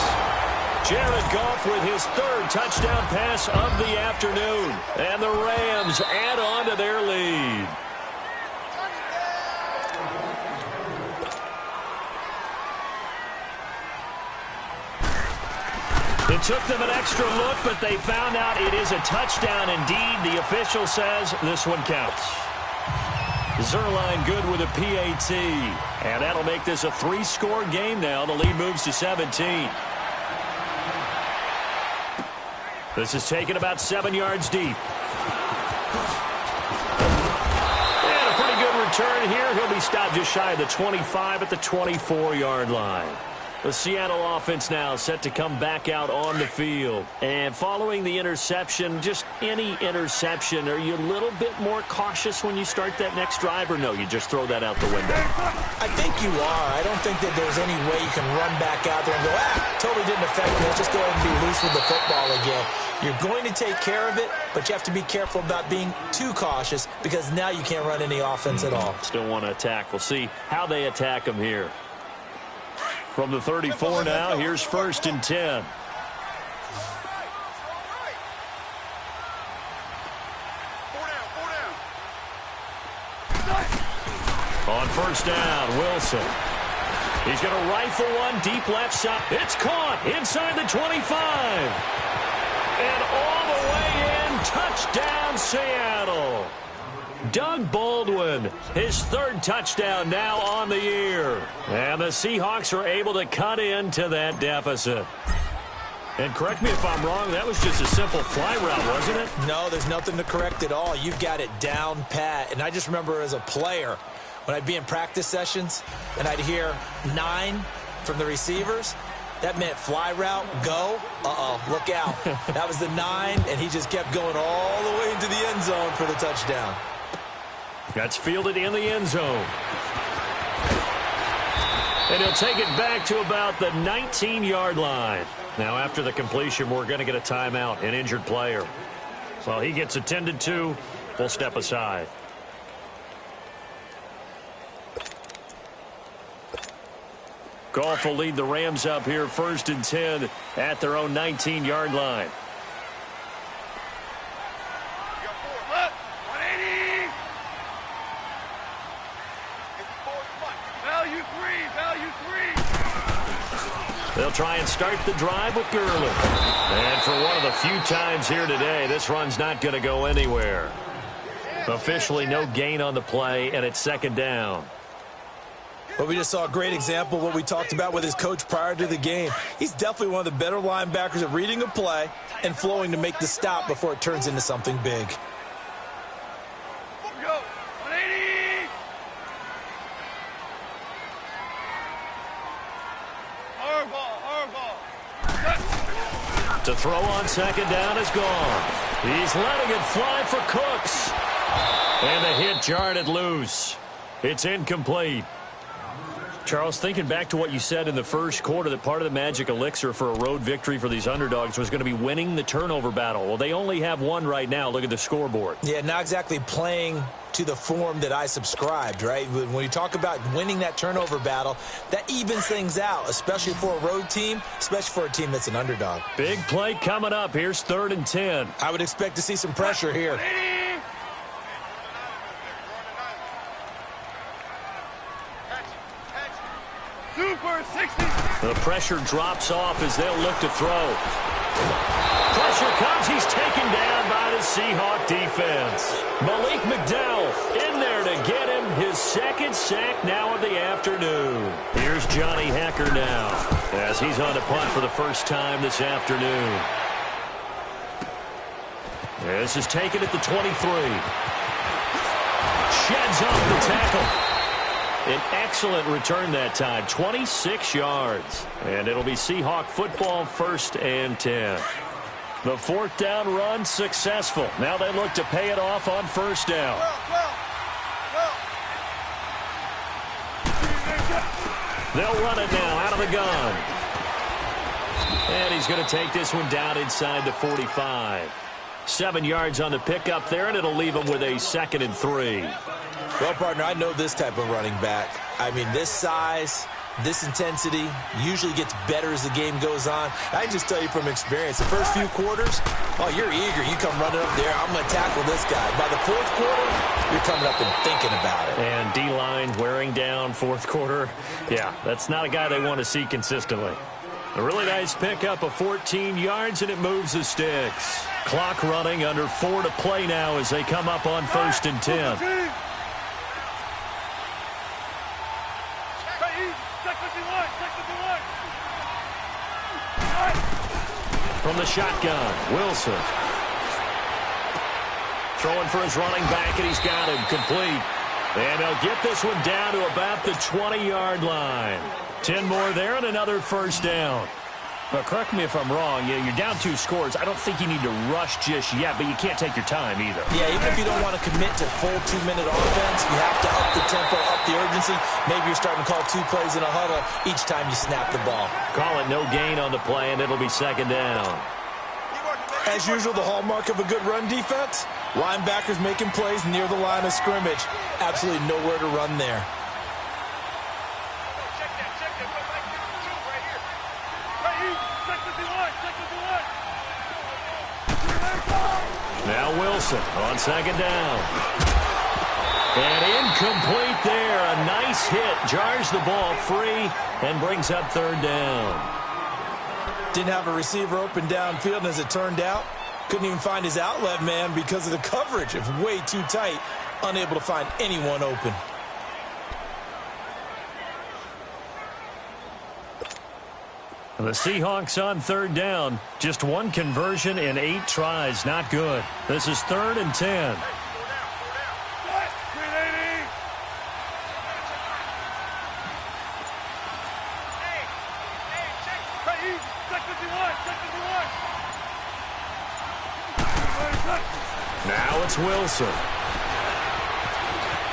Jared Goff with his 3rd touchdown pass of the afternoon. And the Rams add on to their lead. It took them an extra look, but they found out it is a touchdown indeed. The official says this one counts. Zerline good with a PAT. And that'll make this a 3-score game now. The lead moves to 17. This is taken about 7 yards deep. And a pretty good return here. He'll be stopped just shy of the 25 at the 24-yard line. The Seattle offense now set to come back out on the field. And following the interception, just any interception, are you a little bit more cautious when you start that next drive, or no, you just throw that out the window? I think you are. I don't think that there's any way you can run back out there and go, totally didn't affect me. Let's just go ahead and be loose with the football again. You're going to take care of it, but you have to be careful about being too cautious because now you can't run any offense at all. Still want to attack. We'll see how they attack them here. From the 34 now, here's 1st and 10. On 1st down, Wilson. He's going to rifle one deep left side. It's caught inside the 25. And all the way in, touchdown Seattle. Doug Baldwin, his 3rd touchdown now on the year. And the Seahawks are able to cut into that deficit. And correct me if I'm wrong, that was just a simple fly route, wasn't it? No, there's nothing to correct at all. You've got it down pat. And I just remember as a player, when I'd be in practice sessions and I'd hear 9 from the receivers, that meant fly route, go, look out. That was the 9, and he just kept going all the way into the end zone for the touchdown. That's fielded in the end zone. And he'll take it back to about the 19-yard line. Now, after the completion, we're going to get a timeout, an injured player. Well, he gets attended to. We'll step aside. Goff will lead the Rams up here, 1st and 10 at their own 19-yard line. They'll try and start the drive with Gurley. And for one of the few times here today, this run's not going to go anywhere. Officially no gain on the play, and it's 2nd down. But we just saw a great example of what we talked about with his coach prior to the game. He's definitely one of the better linebackers at reading a play and flowing to make the stop before it turns into something big. To throw on 2nd down is gone. He's letting it fly for Cooks. And the hit jarred it loose. It's incomplete. Charles, thinking back to what you said in the first quarter, that part of the magic elixir for a road victory for these underdogs was going to be winning the turnover battle. Well, they only have one right now. Look at the scoreboard. Yeah, not exactly playing to the form that I subscribed, right? When you talk about winning that turnover battle, that evens things out, especially for a road team, especially for a team that's an underdog. Big play coming up. Here's 3rd and 10. I would expect to see some pressure here. The pressure drops off as they'll look to throw. Pressure comes. He's taken down by the Seahawk defense. Malik McDowell in there to get him his 2nd sack now of the afternoon. Here's Johnny Hecker now as he's on to punt for the first time this afternoon. This is taken at the 23. Sheds off the tackle. An excellent return that time, 26 yards. And it'll be Seahawk football, 1st and 10. The 4th down run successful. Now they look to pay it off on 1st down. They'll run it now out of the gun. And he's going to take this one down inside the 45. 7 yards on the pickup there, and it'll leave him with a 2nd and 3. Well, partner, I know this type of running back. I mean, this size, this intensity usually gets better as the game goes on. I can just tell you from experience, the first few quarters, oh, you're eager. You come running up there, I'm going to tackle this guy. By the 4th quarter, you're coming up and thinking about it. And D-line wearing down 4th quarter. Yeah, that's not a guy they want to see consistently. A really nice pickup of 14 yards, and it moves the sticks. Clock running, under 4 to play now as they come up on 1st and 10. From the shotgun, Wilson. Throwing for his running back, and he's got him complete. And they'll get this one down to about the 20-yard line. 10 more there and another first down. But correct me if I'm wrong, you're down 2 scores. I don't think you need to rush just yet, but you can't take your time either. Yeah, even if you don't want to commit to full 2-minute offense, you have to up the tempo, up the urgency. Maybe you're starting to call 2 plays in a huddle each time you snap the ball. Call it no gain on the play, and it'll be second down. As usual, the hallmark of a good run defense, linebackers making plays near the line of scrimmage. Absolutely nowhere to run there. Now Wilson on second down. And incomplete there. A nice hit. Jars the ball free and brings up third down. Didn't have a receiver open downfield, and as it turned out, couldn't even find his outlet man because of the coverage. It was way too tight. Unable to find anyone open. The Seahawks on third down. Just 1 conversion in 8 tries. Not good. This is 3rd and 10. Now it's Wilson.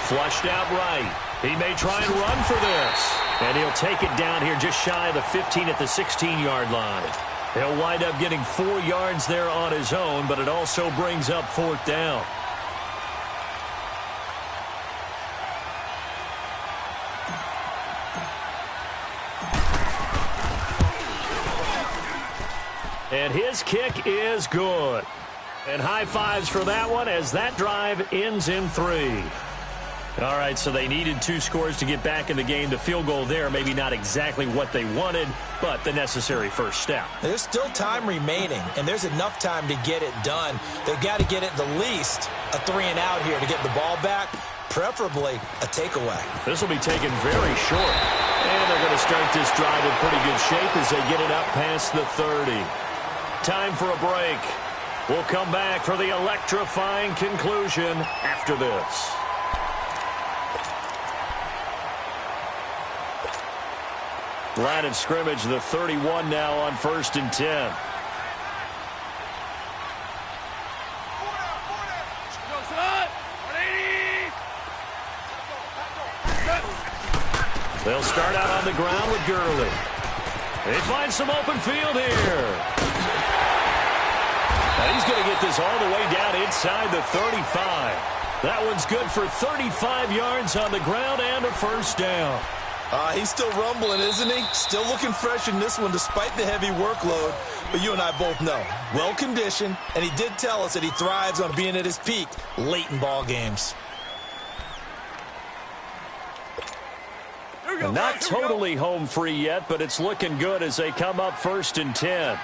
Flushed out right. He may try and run for this. And he'll take it down here just shy of the 15 at the 16-yard line. He'll wind up getting 4 yards there on his own, but it also brings up 4th down. And his kick is good. And high fives for that one as that drive ends in 3. All right, so they needed 2 scores to get back in the game. The field goal there, maybe not exactly what they wanted, but the necessary first step. There's still time remaining, and there's enough time to get it done. They've got to get at the least a 3-and-out here to get the ball back, preferably a takeaway. This will be taken very short. And they're going to start this drive in pretty good shape as they get it up past the 30. Time for a break. We'll come back for the electrifying conclusion after this. Line of scrimmage, the 31 now on 1st and 10. They'll start out on the ground with Gurley. They find some open field here. And he's going to get this all the way down inside the 35. That one's good for 35 yards on the ground and a first down. He's still rumbling, isn't he? Still looking fresh in this one despite the heavy workload. But you and I both know, well-conditioned, and he did tell us that he thrives on being at his peak late in ball games. Not totally home free yet, but it's looking good as they come up 1st and 10.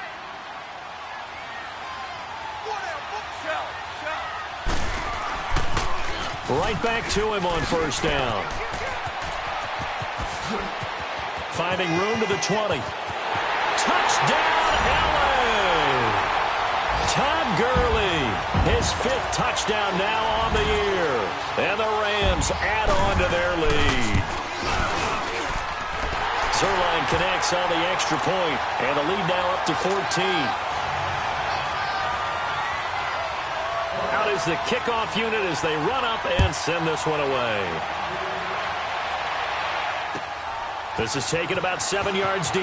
Right back to him on 1st down. Finding room to the 20. Touchdown, LA! Todd Gurley, his 5th touchdown now on the year. And the Rams add on to their lead. Zerline connects on the extra point, and the lead now up to 14. Out is the kickoff unit as they run up and send this one away. This is taken about 7 yards deep.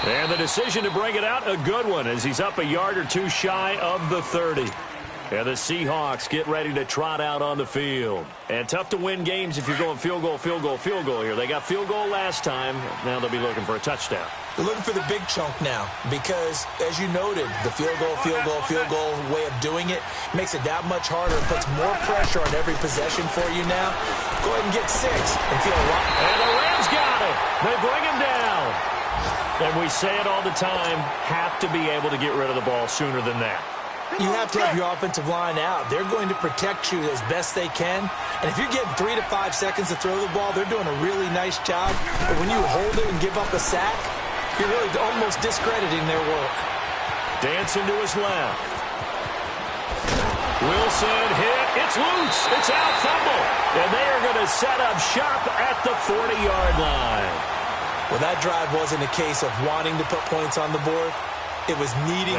And the decision to bring it out, a good one, as he's up a yard or 2 shy of the 30. And the Seahawks get ready to trot out on the field. And tough to win games if you're going field goal, field goal, field goal here. They got field goal last time. Now they'll be looking for a touchdown. They're looking for the big chunk now because, as you noted, the field goal way of doing it makes it that much harder and puts more pressure on every possession for you now. Go ahead and get 6 and feel a lot. And the Rams got it. They bring him down. And we say it all the time, have to be able to get rid of the ball sooner than that. You have to have your offensive line out. They're going to protect you as best they can. And if you're getting 3 to 5 seconds to throw the ball, they're doing a really nice job. But when you hold it and give up a sack, you're really almost discrediting their work. Dancing to his left. Wilson hit. It's loose. It's out, fumble. And they are going to set up shop at the 40-yard line. Well, that drive wasn't a case of wanting to put points on the board. It was needing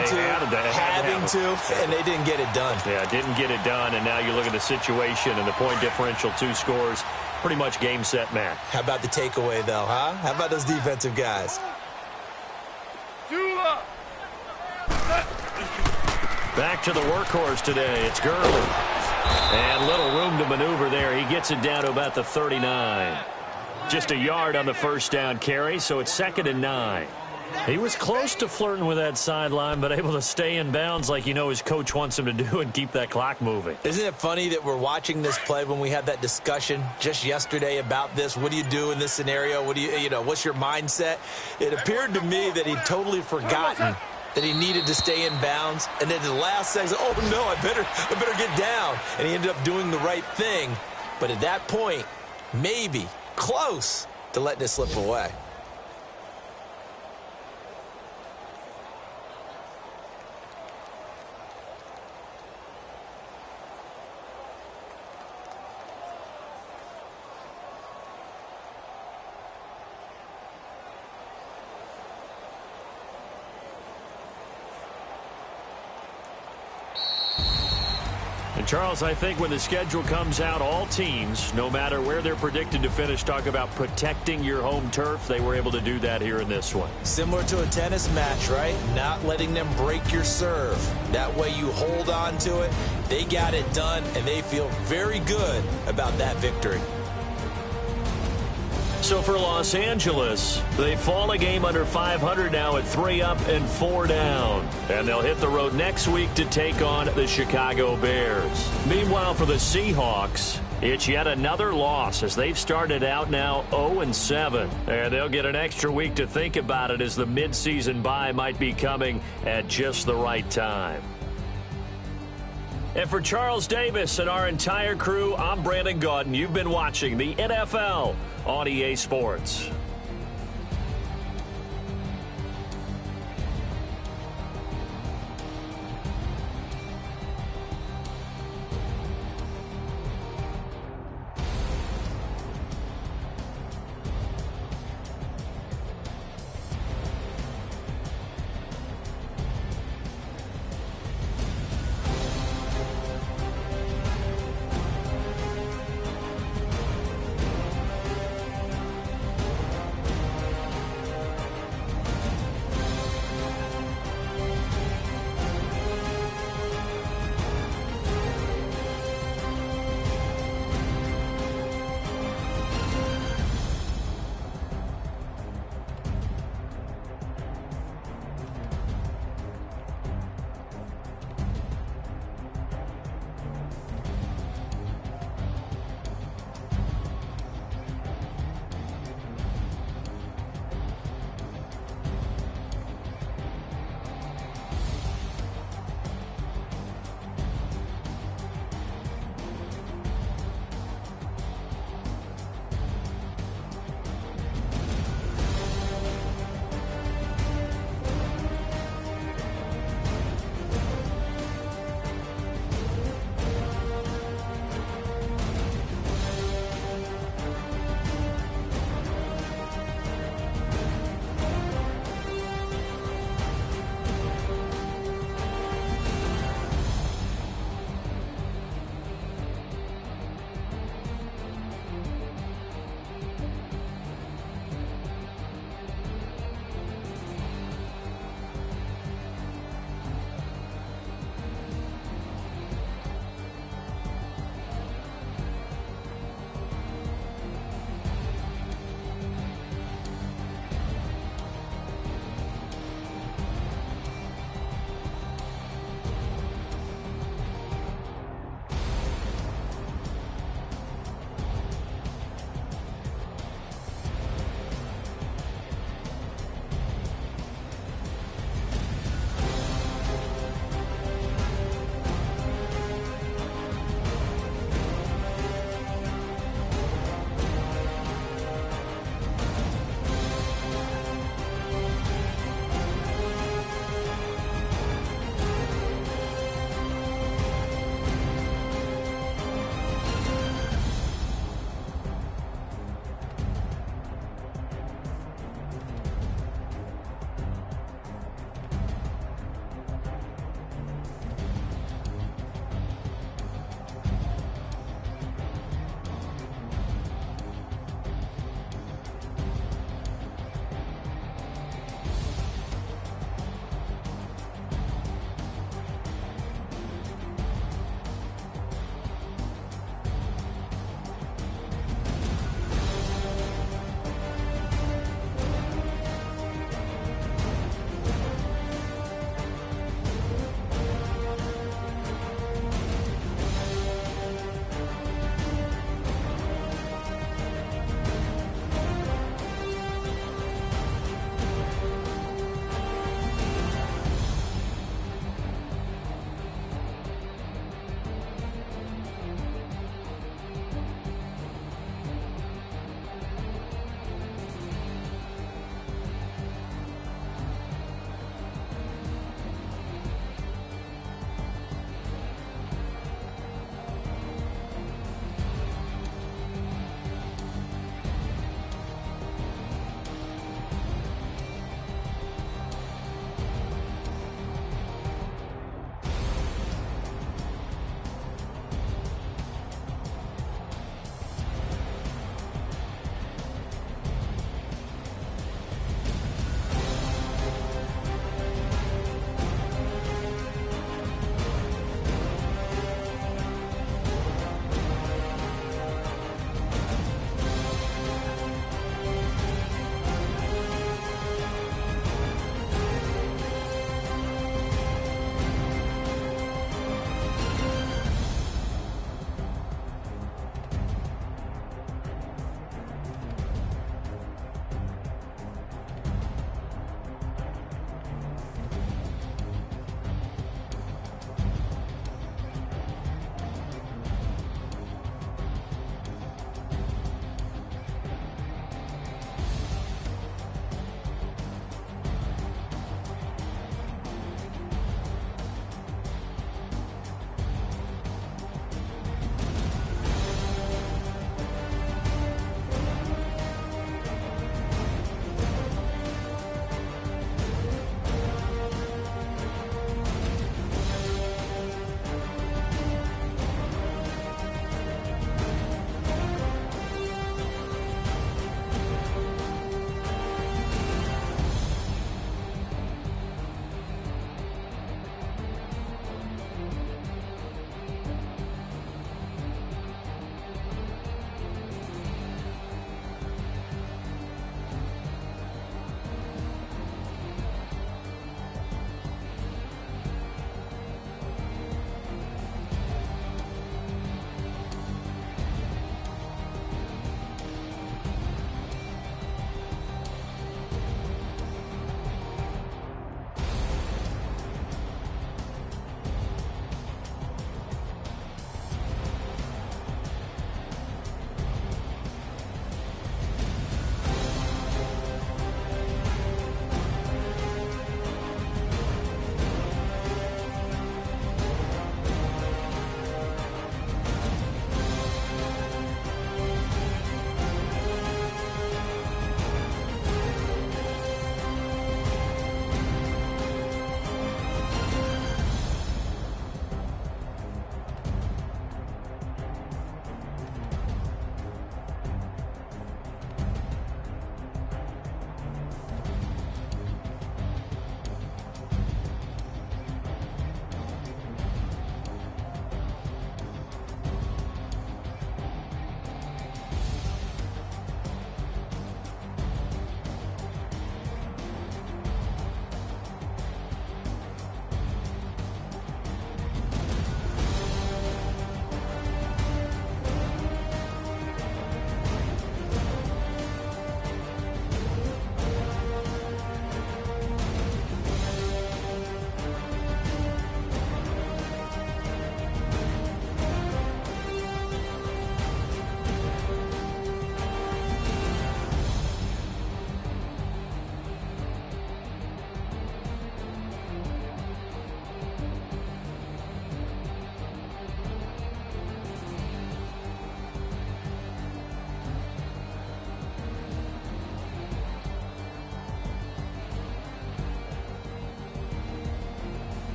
having to, and they didn't get it done. Yeah, didn't get it done, and now you look at the situation and the point differential, 2 scores, pretty much game, set, match. How about the takeaway, though, huh? How about those defensive guys? Back to the workhorse today. It's Gurley. And little room to maneuver there. He gets it down to about the 39. Just a yard on the first down carry, so it's 2nd and 9. He was close to flirting with that sideline, but able to stay in bounds like his coach wants him to do and keep that clock moving. Isn't it funny that we're watching this play when we had that discussion just yesterday about this? What do you do in this scenario? What do what's your mindset? It appeared to me that he'd totally forgotten that he needed to stay in bounds, and then the last second, oh no, I better get down. And he ended up doing the right thing. But at that point, maybe close to letting it slip away. Charles, I think when the schedule comes out, all teams, no matter where they're predicted to finish, talk about protecting your home turf. They were able to do that here in this one. Similar to a tennis match, right? Not letting them break your serve. That way you hold on to it. They got it done, and they feel very good about that victory. So for Los Angeles, they fall a game under 500 now at 3 up and 4 down. And they'll hit the road next week to take on the Chicago Bears. Meanwhile, for the Seahawks, it's yet another loss as they've started out now 0-7. And they'll get an extra week to think about it as the midseason bye might be coming at just the right time. And for Charles Davis and our entire crew, I'm Brandon Gaudin. You've been watching the NFL on EA Sports.